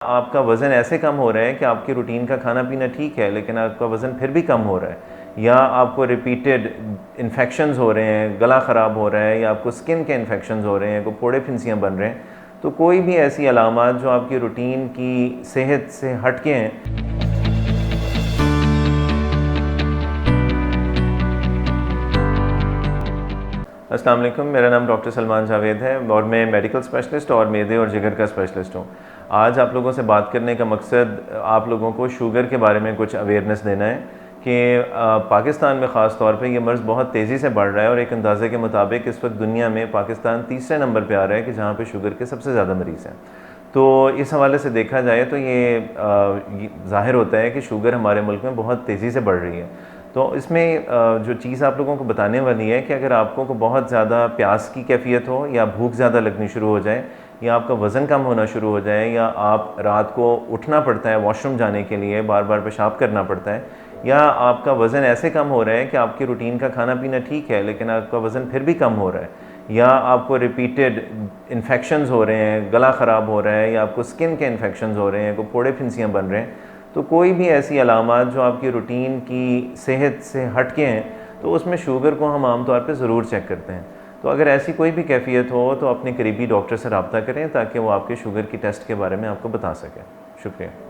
आपका वज़न ऐसे कम हो रहा है कि आपकी रूटीन का खाना पीना ठीक है लेकिन आपका वज़न फिर भी कम हो रहा है, या आपको रिपीटेड इन्फेक्शंस हो रहे हैं, गला ख़राब हो रहा है, या आपको स्किन के इन्फेक्शंस हो रहे हैं, कोई फोड़े फिंसियाँ बन रहे हैं, तो कोई भी ऐसी अलामात जो आपकी रूटीन की सेहत से हट के हैं। अस्सलाम वालेकुम, मेरा नाम डॉक्टर सलमान जावेद है और मैं मेडिकल स्पेशलिस्ट और मैदे और जिगर का स्पेशलिस्ट हूँ। आज आप लोगों से बात करने का मकसद आप लोगों को शुगर के बारे में कुछ अवेयरनेस देना है कि पाकिस्तान में ख़ास तौर पे ये मर्ज़ बहुत तेज़ी से बढ़ रहा है और एक अंदाज़े के मुताबिक इस वक्त दुनिया में पाकिस्तान तीसरे नंबर पे आ रहा है कि जहाँ पे शुगर के सबसे ज़्यादा मरीज़ हैं। तो इस हवाले से देखा जाए तो ये ज़ाहिर होता है कि शुगर हमारे मुल्क में बहुत तेज़ी से बढ़ रही है। तो इसमें जो चीज़ आप लोगों को बताने वाली है कि अगर आपको बहुत ज़्यादा प्यास की कैफियत हो, या भूख ज़्यादा लगनी शुरू हो जाए, या आपका वज़न कम होना शुरू हो जाए, या आप रात को उठना पड़ता है वॉशरूम जाने के लिए, बार बार पेशाब करना पड़ता है, या आपका वज़न ऐसे कम हो रहा है कि आपकी रूटीन का खाना पीना ठीक है लेकिन आपका वज़न फिर भी कम हो रहा है, या आपको रिपीटेड इन्फेक्शंस हो रहे हैं, गला ख़राब हो रहा है, या आपको स्किन के इन्फेक्शंस हो रहे हैं, कोई फोड़े फिंसियाँ बन रहे हैं, तो कोई भी ऐसी अलामात जो आपकी रूटीन की सेहत से हट के हैं, तो उसमें शुगर को हम आम तौर पे ज़रूर चेक करते हैं। तो अगर ऐसी कोई भी कैफियत हो तो अपने करीबी डॉक्टर से रब्ता करें ताकि वो आपके शुगर की टेस्ट के बारे में आपको बता सकें। शुक्रिया।